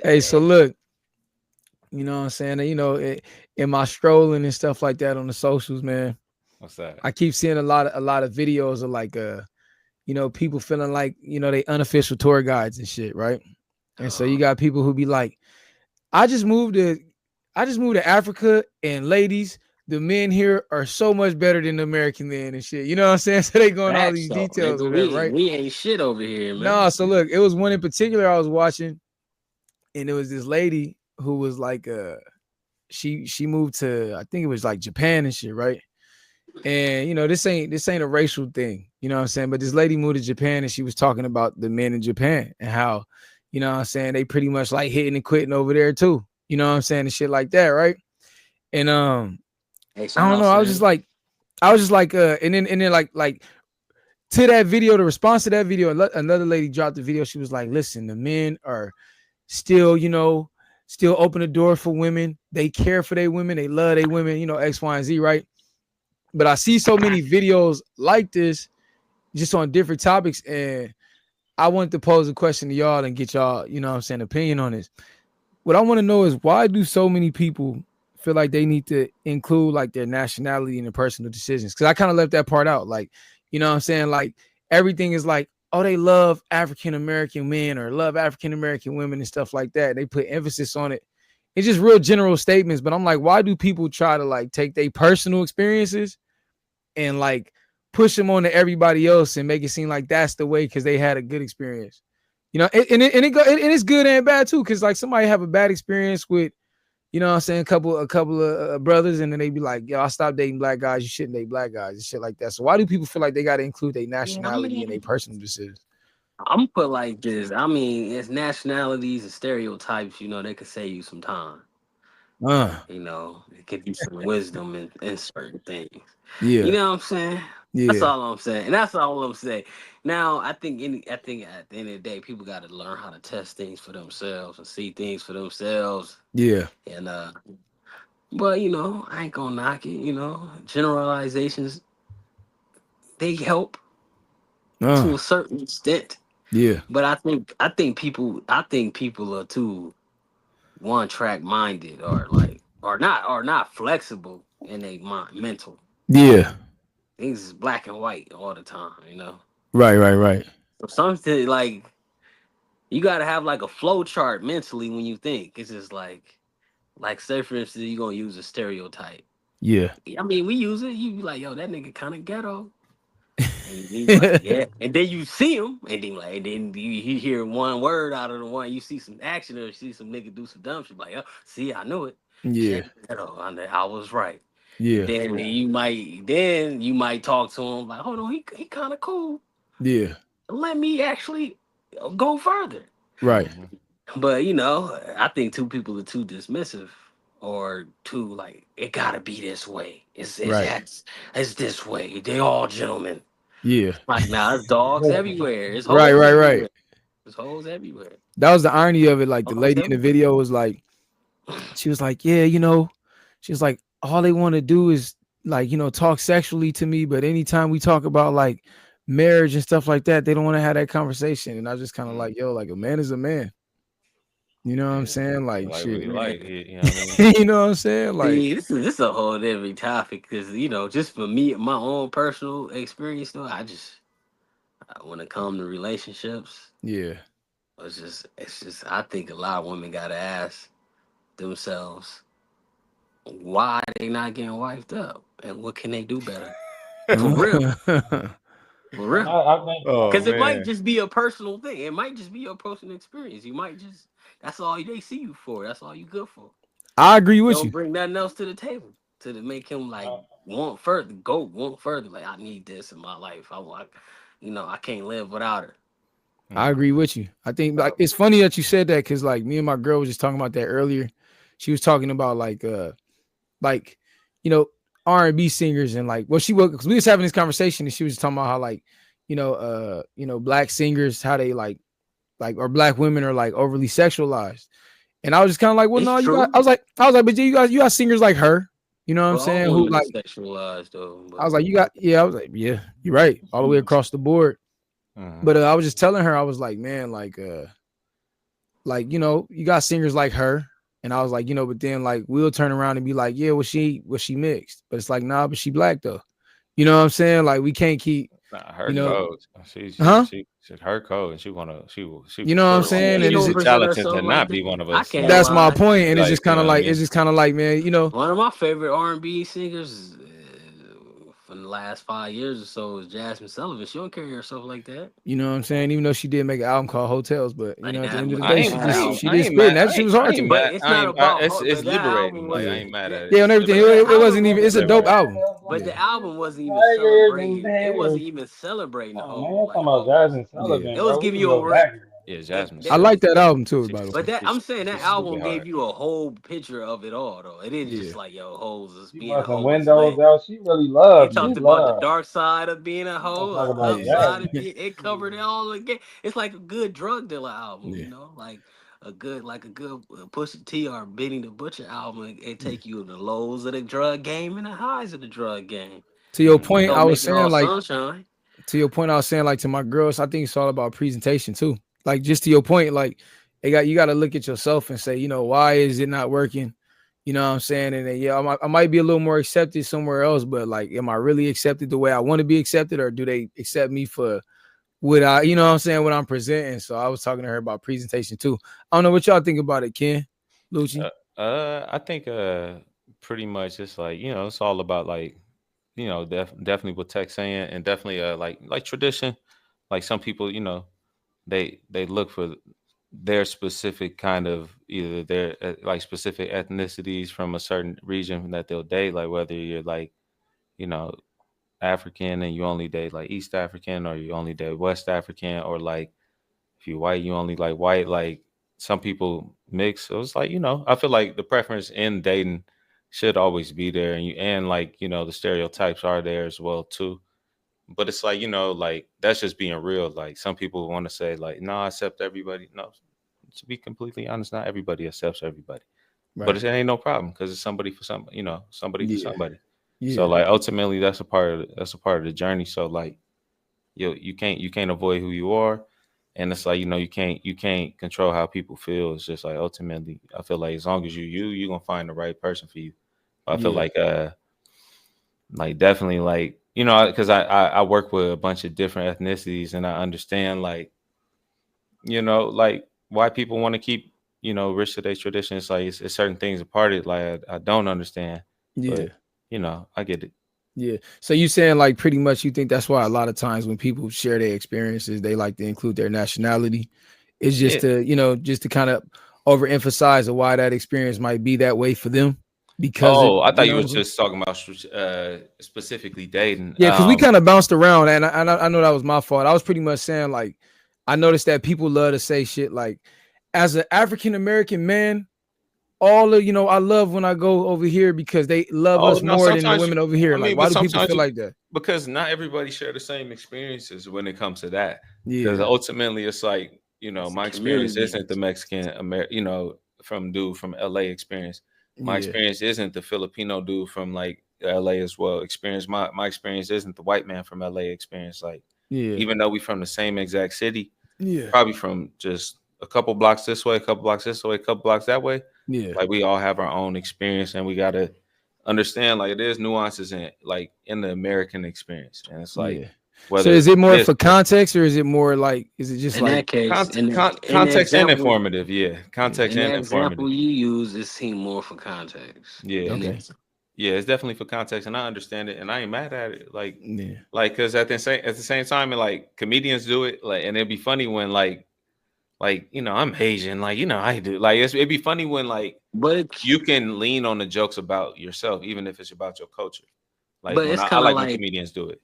Hey, so look, you know what I'm saying? In my strolling and stuff like that on the socials, man, What's that? I keep seeing a lot of videos of like people feeling like, they unofficial tour guides and shit, right? And so you got people who be like, I just moved to I just moved to Africa, and ladies, the men here are so much better than the American men and shit. You know what I'm saying? So they going all Facts these though, details nigga. or whatever, right? We ain't shit over here, man. No, so look, it was one in particular I was watching, and it was this lady who was like she moved to, I think it was like Japan and shit, right? And this ain't a racial thing, you know what I'm saying? But this lady moved to Japan and she was talking about the men in Japan and how, what I'm saying, they pretty much like hitting and quitting over there too. You know what I'm saying? And shit like that, right? And Hey, I shout don't out know. to I was just them. like, and then like to that video, the response to that video, another lady dropped the video. She was like, listen, the men are still, still open the door for women. They care for their women. They love their women, X, Y, and Z, right? But I see so many videos like this just on different topics. And I wanted to pose a question to y'all and get y'all, what I'm saying, opinion on this. What I want to know is, why do so many people feel like they need to include like their nationality in their personal decisions? Because I kind of left that part out. Like, what I'm saying? Like, everything is like, oh, they love African American men or love African American women and stuff like that. They put emphasis on it. It's just real general statements. But I'm like, why do people try to like take their personal experiences and like push them on to everybody else and make it seem like that's the way because they had a good experience? And it's good and bad too, because like somebody have a bad experience with, what I'm saying, a couple of brothers, and then they be like, yo, I stopped dating black guys, you shouldn't date black guys and shit like that. So why do people feel like they got to include their Yeah, I nationality in their mean, personal decisions? I'm put like this. I mean, it's nationalities and stereotypes. They could save you some time. uh It give you some wisdom in certain things. You yeah, know what I'm saying? That's yeah, all I'm saying, and that's all I'm saying. Now, I think at the end of the day, people got to learn how to test things for themselves and see things for themselves. yeah, And but I ain't gonna knock it. Generalizations, they help to uh a certain extent. yeah, But I think people are too one track minded, or like, or not flexible in their mind mental. yeah, Things is black and white all the time. right, right, right, So something like, you gotta have like a flow chart mentally when you think. It's just like say for instance, you're gonna use a stereotype. yeah, I mean, we use it. You be like, yo, that nigga kind of ghetto. And you be like, yeah. And then you see him, and then you hear one word out of the one. You see some action, or you see some nigga do some dumb shit. Like, oh, see, I knew it. yeah, Shit, ghetto. I was right. And yeah, then you might talk to him like, hold on, he kind of cool. yeah, Let me actually go further. right, Hmm. But I think two people are too dismissive, or too like, it gotta be this way. right, It's this way. They all gentlemen. yeah, Like, nah, it's dogs everywhere. It's right, hoes right, right. everywhere. There's hoes everywhere. That was the irony of it. Like, the Hoes lady in the everywhere. video was like, she was like, yeah, she was like, all they want to do is like, talk sexually to me. But anytime we talk about like marriage and stuff like that, they don't want to have that conversation. And I was just kind of like, yo, like, a man is a man. You know what I'm Yeah. saying? He Like, like what shit. he Man, like. You know what I mean? You know what I'm saying? Like, see, this is a whole different topic, because just for me, my own personal experience, though, when it comes to relationships, yeah. it's just I think a lot of women gotta ask themselves why they not getting wifed up, and what can they do better. For real, for And real. I think Oh Because it might man. just be a personal thing. It might just be your personal experience. You might just, that's all they see you for. That's all you good for. I agree with Don't you. bring nothing else to the table to make him like uh, want further. Like, I need this in my life. I want, I can't live without her. I Hmm. agree with you. I think like uh, it's funny that you said that because like me and my girl was just talking about that earlier. She was talking about like you know R&B singers and like, well, she was, because we was having this conversation and she was talking about how like black singers, how they like or black women are like overly sexualized. And I was just kind of like, well, It's no, true. I was like, but you got singers like her, you know what I'm But all saying, who women are like, sexualized though. I But was like, I was like, yeah, you're right, all the way across the board. Hmm. But I was just telling her, I was like, man, like like, you know, you got singers like her. And I was like, you know, but then like we'll turn around and be like, yeah, was she mixed? But it's like, nah, but she black though. You know what I'm saying? Like we can't keep, Nah, you her know, code. huh? She her code, and she You for know what I'm sure She won't. saying? ain't And it's gonna She's just, present talented to herself like not that. be one of I us. can't that's my lie. point. And it's Like just you kind of know what I like, it's mean? just kind of like, man, you know, One of my favorite R&B singers from the last 5 years or so is Jasmine Sullivan. She don't carry herself like that. you know what I'm saying? Even though she did make an album called Hotels, but you Like know, at the that, end of the but I day, ain't, that album. she I did ain't spit, and mad. that shit was hard I ain't to. But mad. it's not about her. It's But that liberating. album Like I Yeah. wasn't. ain't mad Yeah, at it. Yeah, and It's everything. but liberating. that It album wasn't even. It's It's a dope liberating. album. But Yeah, the album wasn't even Tigers and celebrating. It bears. wasn't even celebrating the Oh whole man, talking like about hoes. Jasmine yeah. Sullivan, It was bro. We giving can you a go back. Yeah, that Jasmine I that like Sullivan. that album too, She's by the But way. that I'm saying that she's album stupid gave hard. you a whole picture of it all though. It didn't Yeah, just like yo hoes is She being a busting hoe is windows lit. out. She really It love. She talked yeah, about the love. dark side of being a You want to hoe, talk the about yeah, upside Jasmine? of being. It covered it all again. It's like a good drug dealer album, yeah, you know, like a good Pusha T or Benny the Butcher album. It yeah. take you to the lows of the drug game and the highs of the drug game. To your Mm. It point, I don't was make it all saying like sunshine. to your point, I was saying like to my girls, I think it's all about presentation too. Like just to your point, like you got to look at yourself and say, you know, why is it not working? You know what I'm saying? And then, yeah, I might be a little more accepted somewhere else, but like, am I really accepted the way I want to be accepted, or do they accept me for what I, you know what I'm saying, what I'm presenting? So I was talking to her about presentation too. I don't know what y'all think about it, Ken, Lucci. I think pretty much it's like it's all about like definitely what Tech's saying, and definitely like tradition. Like some people they look for their specific kind of either their like specific ethnicities from a certain region that they'll date, like whether you're like you know African and you only date like East African, or you only date West African, or like if you white you only like white. Like some people mix, so it's like I feel like the preference in dating should always be there, and like the stereotypes are there as well too. But it's like like that's just being real. Like some people want to say like no, I accept everybody. No, to be completely honest, not everybody accepts everybody. But Right. it ain't no problem because it's somebody for somebody for Yeah. somebody. So Yeah. like ultimately that's a part of the journey. So like you can't avoid who you are, and it's like you can't control how people feel. It's just like ultimately I feel like as long as you're gonna find the right person for you. I feel Yeah. like definitely like because I work with a bunch of different ethnicities, and I understand like like why people want to keep rich to their traditions. Like it's certain things apart it like I don't understand, Yeah. but I get it. Yeah. So you saying like pretty much you think that's why a lot of times when people share their experiences, they like to include their nationality. It's just Yeah. to, just to kind of overemphasize why that experience might be that way for them. Because it, Oh, I you thought you know what I'm was saying? just talking about specifically dating. Yeah, because we kind of bounced around, and I know that was my fault. I was pretty much saying like I noticed that people love to say shit like, as an African American man, all of I love when I go over here because they love Oh us no, more than the sometimes women over here. I Like, mean, why but do people sometimes feel like that? because not everybody share the same experiences when it comes to that. Because Yeah, ultimately, it's like It's a my experience community. isn't the Mexican from dude from LA experience. My yeah, experience isn't the Filipino dude from like LA as well. Experience my experience isn't the white man from LA experience. Like yeah, even though we from the same exact city, yeah, probably from just a couple blocks this way, a couple blocks this way, a couple blocks that way. yeah, Like we all have our own experience, and we gotta understand like there's nuances in the American experience, and it's like yeah. So whether is it more this for context, or is it more like is it just In like that case, in the context and example, informative, yeah, yeah? context in and the informative, example you use, it seemed more for context. yeah, And Okay, it's yeah, it's definitely for context, and I understand it, and I ain't mad at it, yeah, because at the same time, and like comedians do it, like, and it'd be funny when like I'm Asian, like I do, like it'd be funny when like but it, you can lean on the jokes about yourself, even if it's about your culture. Like but when it's I kind of like when like comedians do it.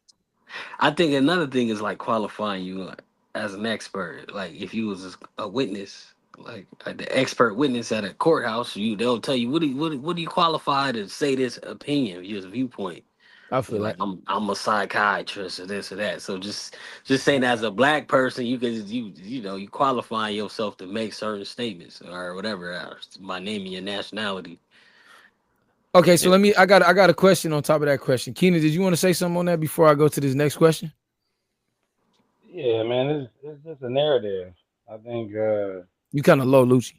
I think another thing is like qualifying you as an expert. Like if you was a witness, like the expert witness at a courthouse, they'll tell you what do you qualify to say this opinion, your viewpoint. I You're feel like it. I'm a psychiatrist or this or that. So just saying as a black person, you can you qualifying yourself to make certain statements or whatever by naming your nationality. Okay, so Yeah. let me. I got a question on top of that question. Keena, did you want to say something on that before I go to this next question? Yeah, man, it's just a narrative. I think You kind of low, Lucci.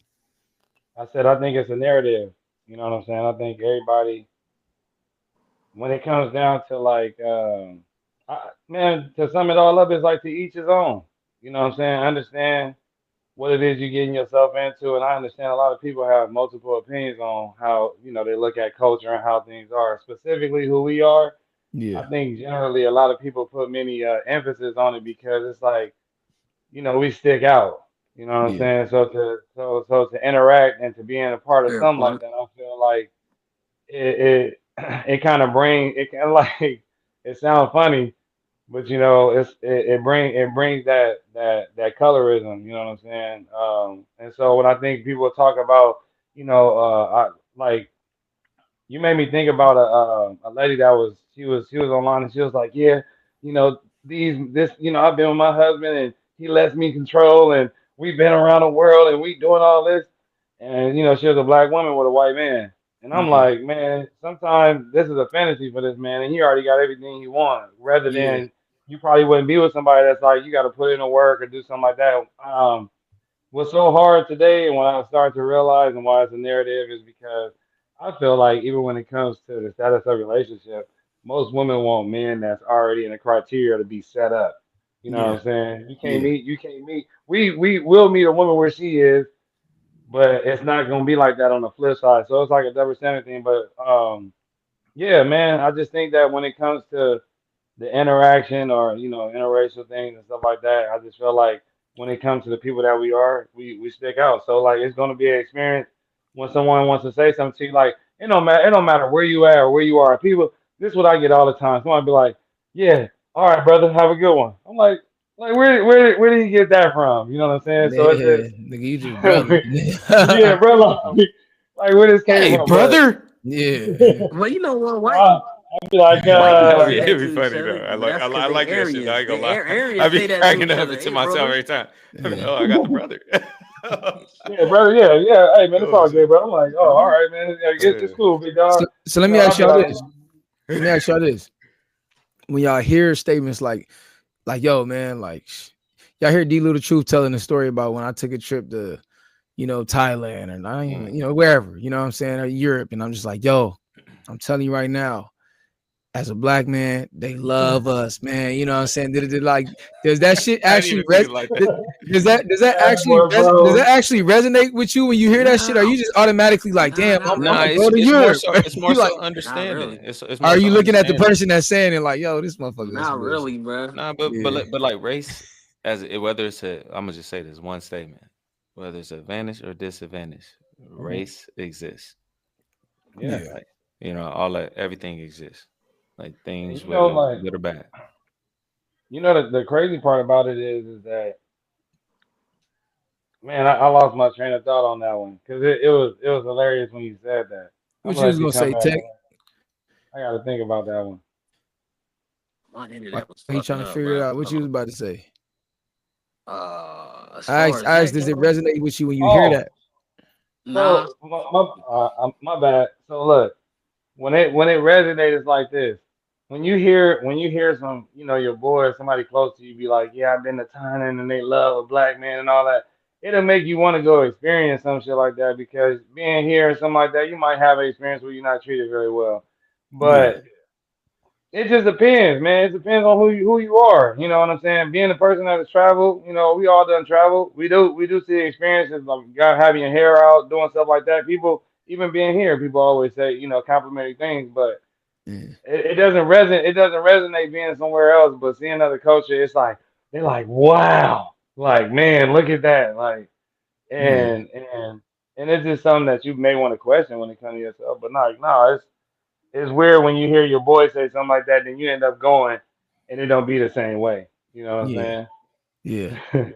I said I think it's a narrative. You know what I'm saying? I think everybody, when it comes down to like, man, to sum it all up, it's like to each his own. You know what I'm saying? I understand what it is you're getting yourself into, and I understand a lot of people have multiple opinions on how they look at culture and how things are. Specifically, who we are. I Yeah, think generally a lot of people put many emphasis on it because it's like we stick out. You know what I'm yeah, saying? So to interact and to be in a part of Fair something like point. that, I feel like it it kind of like it sounds funny, but it brings that colorism. You know what I'm saying? And so when I think people talk about like you made me think about a lady that she was online and she was like, yeah, I've been with my husband and he lets me control and we've been around the world and we doing all this and she was a black woman with a white man and I'm yeah, like, man, sometimes this is a fantasy for this man and he already got everything he wants rather yeah, than you probably wouldn't be with somebody that's like you got to put in the work or do something like that. What's so hard today and when I start to realize and why it's a narrative is because I feel like even when it comes to the status of relationship, most women want men that's already in the criteria to be set up. You know what yeah, I'm saying? yeah, You can't meet. We will meet a woman where she is, but it's not gonna be like that on the flip side. So it's like a double standard thing. But yeah, man, I just think that when it comes to the interaction or interracial things and stuff like that. I just feel like when it comes to the people that we are, we stick out. So like it's gonna be an experience when someone wants to say something to you. Like it don't matter where you at or where you are. People, this is what I get all the time. Somebody be like, "Yeah, all right, brother, have a good one." I'm like where did you get that from? You know what I'm saying? So it's yeah. just Nigga, you just brother. yeah, bro. Like where this came Hey, from, but brother. Yeah, Well, you know what, white I'll be like, white people That'd say be, that it'd be to each funny other, though. but that's I because they like that shit. Though. I Aryans. ain't gonna The lie. Aryans I be say that to cracking each up other. to Hey, myself brother. every time. yeah, Oh, I got the brother. yeah, brother. Yeah, yeah. Hey, man, it's Oh all good, shit. bro. I'm like, oh, all right, man. It's Uh, cool, big dog. so let me I'll ask be y'all like, this. Let me ask y'all this. When y'all hear statements like yo, man, like y'all hear dlouthetruth telling a story about when I took a trip to, Thailand and I mm. even, wherever, you know what I'm saying, or Europe, and I'm just like, yo, I'm telling you right now, as a black man, they love us, man. You know what I'm saying? Like, does that shit I didn't actually even think it like that. that boy, does bro. that actually resonate with you when you hear that shit? Are No, you just automatically like, no, damn, not I'm Nah, gonna really. go to it's more Europe? so. Or It's more you like, so Not understanding. really. It's more are so you looking at the understanding. person that's saying it like, yo, this motherfucker on Not some really, bullshit? bro. Nah, Yeah, but like race whether it's I'm gonna just say this one statement. Whether it's advantage or disadvantage, Mhm. race exists. Yeah, yeah, Like all that everything exists. Like and things whether good or bad. the crazy part about it is that man, I lost my train of thought on that one because it was hilarious when you said that. I'm what gonna you let was you gonna come say, back. Tech? I got to think about that one. My internet While was he trying fucking to up, figure it bro. out, what Hold you was on. about to say? As I far asked, as I asked, that does it goes, resonate with you when you hear Oh, that? nah. so my bad. So look. When it resonates like this, when you hear some, your boy or somebody close to you be like, yeah, I've been to Thailand and they love a black man and all that, it'll make you want to go experience some shit like that because being here or something like that, you might have an experience where you're not treated very well. Yeah, But it just depends, man. It depends on who you are. You know what I'm saying? Being a person that has traveled, we all done travel. We do see experiences like God having your hair out, doing stuff like that. People even being here, people always say, complimentary things, but yeah, it doesn't resonate. It doesn't resonate being somewhere else, but seeing another culture, it's like they're like, wow, like man, look at that, like yeah, and it's just something that you may want to question when it comes to yourself, but like, no, it's weird when you hear your boy say something like that, then you end up going, and it don't be the same way. You know what yeah, I'm yeah. saying?